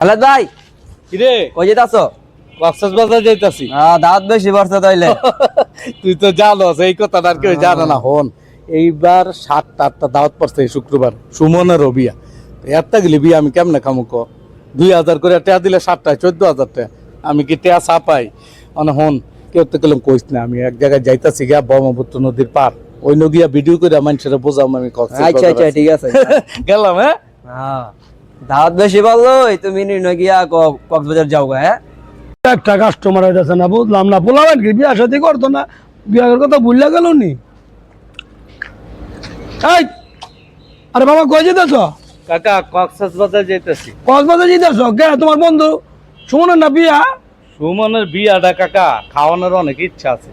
খালেদ ভাই কিরে কই যেতাছো? কক্সবাজার যাইতাছি। দাওয়াত বেশি বর্ষা তাইলে। তুই তো জানোস এই কথাটা আর কেউ জানে না। হন এইবার 7টা দাওয়াত পড়ছে এই শুক্রবার, সুমনের বিয়া। একটা গেলি বিয়া আমি কেমনে খামু ক? 2000 করে টেয়া দিলে 7টায় 14,000 টাকা। আমি কি টেয়া চাপাই? মানে হন কেউ তো গেলাম কইস না, আমি এক জায়গায় যাইতাছি গিয়া ব্রহ্মপুত্র নদীর পার, ওই নগিয়া ভিডিও করে মানুষের বোঝাম আমি আচ্ছা আচ্ছা ঠিক আছে। গেলাম। হ্যাঁ দাওয়াত বেশি বললো তুমি নির্ণয় গিয়া কক্সবাজার যাও গা। হ্যাঁ একটা কাস্টমার হইতেছে না, বুঝলাম না। পোলাবেন কি বিয়া সাথে করতো না, বিয়ার কথা ভুললে গেল নি। এই আরে বাবা কই যেতেছ? কাকা কক্সবাজার যাইতাছি। কক্সবাজার যেতেছ কে? তোমার বন্ধু সুমনের না বিয়া? সুমনের বিয়াটা কাকা খাওয়ানোর অনেক ইচ্ছা আছে।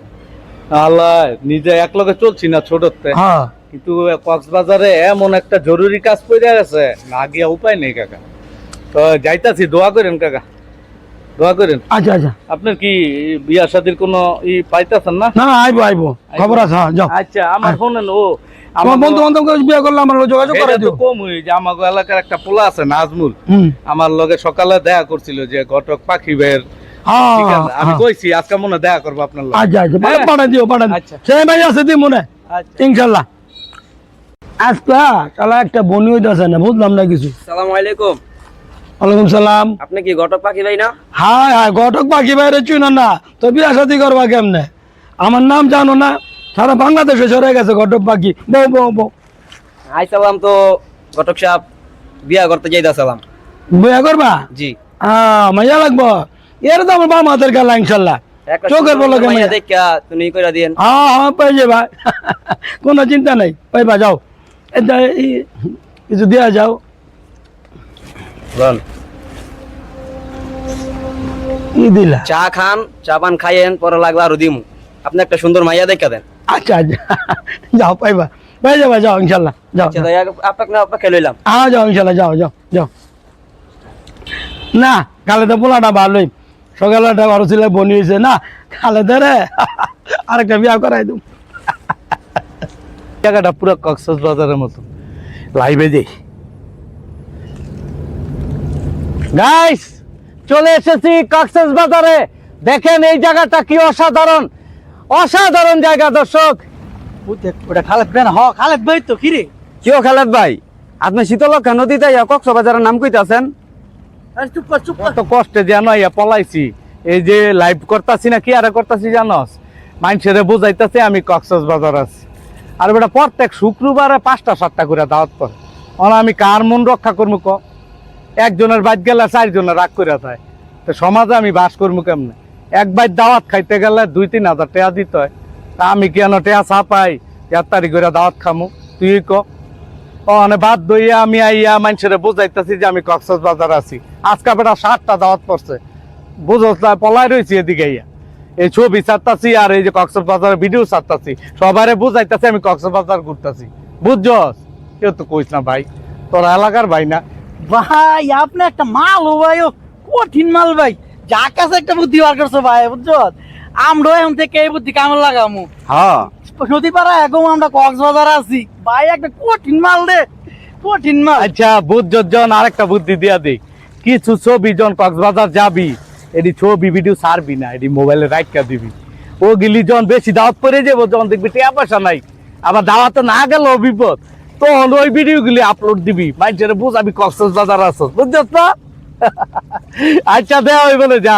আল্লাহ নিজে এক লগে চলছি না ছোটতে, হ্যাঁ কিন্তু কক্সবাজারে এমন একটা জরুরি কাজ পড়ে গেছে, না গিয়া উপায় নেই কাকা। তো যাইতাছি, দোয়া করেন কাকা, দোয়া করেন। আচ্ছা আচ্ছা, আপনার কি বিয়া শাদির কোনো পাইতাছেন না? না আইবো আইবো, খবর আছে। হ্যাঁ যাও। আচ্ছা আমার শোনেন, ও তোমার বন্ধু বান্ধব বিয়া করলে আমার যোগাযোগ করে দিও। কম হই যে আমার এলাকার একটা পোলা আছে নাজমুল, হুম আমার লগে সকালে দেখা করছিল যে ঘটক পাখি বের। হ্যাঁ ঠিক আছে, আমি হ্যাঁ। কইছি আজকে মনে দেখা করবো আপনার লগে। আচ্ছা আচ্ছা, হ্যাঁ? পাঠাই দিও পাঠাই দিও। আচ্ছা। সেই ভাই আছে দি মনে, আচ্ছা ইনশাল্লাহ। আজকে শালা একটা বনি হইতেছে না, বুঝলাম না কিছু। আসসালামু আলাইকুম। ওয়ালাইকুম সালাম। আপনি কি ঘটক পাখি ভাই না? হায় হায়, ঘটক পাখি বাইরে চিনো না তো বিয়া সাথী করবা কেমনে? আমার নাম জানো না? সারা বাংলাদেশে সরে গেছে ঘটক পাখি। বউ বউ বউ আইসালাম তো ঘটক সাহেব, বিয়া করতে যাইতাছিলাম। বিয়া করবা? জি। মাইয়া লাগবো। এর তো আমার বাম হাতের খেলা ইনশাল্লাহ। একটা চোখের সুন্দর পলকে মাইয়া মাইয়া। দেখিয়া তুমি কইরা দিয়েন। হ্যাঁ হ্যাঁ পাই যাবা, কোনো চিন্তা নাই, পাইবা। যাও এটা কিছু দিয়া যাও। ই দিলা? চা খান, চা পান খাইয়েন, পরে লাগলে আরো দিমু। আপনি একটা সুন্দর মাইয়া দেখা দেন। আচ্ছা আচ্ছা, যাও পাইবা, পাই যাবা। যাও ইনশাল্লাহ, যাও। আচ্ছা তাই আপনাকে লইলাম। হ্যাঁ যাও ইনশাল্লাহ, যাও যাও যাও। না খালেদা পোলাটা ভালোই, সকালটা বারো ছিল বনি হয়েছে না খালেদা রে। আরেকটা বিয়া করাই দেব। জায়গাটা পুরো কক্সবাজারের মতো। লাইভে যাই গাইস, চলে এসেছি কক্সবাজারে। দেখেন এই জায়গাটা কি অসাধারণ, অসাধারণ জায়গা দর্শক। ওটা খালেদ ভাই না? হ খালেদ ভাই তো। কি রে কিও খালেদ ভাই, আপনি শীতলক্ষা নদীতে কক্সবাজারের নাম কইতাছেন? চুপ কর চুপ কর। কত কষ্টে জানো ইয়া পলাইছি, এই যে লাইভ করতাছি না কি আর করতাছি জানোস, মানুষের বুঝাইতাছে আমি কক্সবাজার আছি। আর বেটা প্রত্যেক শুক্রবারে 5টা 7টা করে দাওয়াত পড়ে। আমি কার মন রক্ষা করবো ক? একজনের বাইত গেলে 4 জনের রাগ করে যায়, তো সমাজে আমি বাস করবো কেমনে? এক বাইত দাওয়াত খাইতে গেলে 2-3 হাজার টাকা দিতে হয়, তা আমি কেন টাকা চাপাই 1 তারিখ করে দাওয়াত খামু? তুই ক। বাদ দইয়া আমি আইয়া মানুষের বুঝাইতেছি যে আমি কক্সবাজার আছি। আজকে বেটা 7টা দাওয়াত পড়ছে, বুঝোস না? পলাই রয়েছি এদিকে আইয়া এই ছবি ছাড়তাছি আর এই যে কক্সবাজারের ভিডিও ছাড়তাছি, সবারে বুঝাইতেছি আমি কক্সবাজার ঘুরতাছি। বুঝছস? কেউ তো কইস না ভাই, তোরা এলাকার ভাই না। ভাই আপনি একটা মাল ও ভাই, ও কঠিন মাল ভাই। যা কাছে একটা বুদ্ধি বার করছো ভাই, বুঝছো? আমরা এখন থেকে এই বুদ্ধি কামে লাগামু। হ্যাঁ নদী পাড়া এখন আমরা কক্সবাজার আছি ভাই, একটা কঠিন মাল রে, কঠিন মাল। আচ্ছা বুঝছস, জন আরেকটা বুদ্ধি দিয়া দিই। কিছু ছবি জন কক্সবাজার যাবি, এটি ছবি ভিডিও ছাড়বি না, এটি মোবাইলে রাইখা দিবি। ও গিলি জন বেশি দাওয়াত পড়ে যাবো, যখন দেখবি টাকা পয়সা নাই, আবার দাওয়াতে না গেল বিপদ, তখন ওই ভিডিও গুলি আপলোড দিবি, মানুষের বুঝাবি কক্সবাজার আছো। বুঝছস না? আচ্ছা দেওয়া হয়ে বলে যা।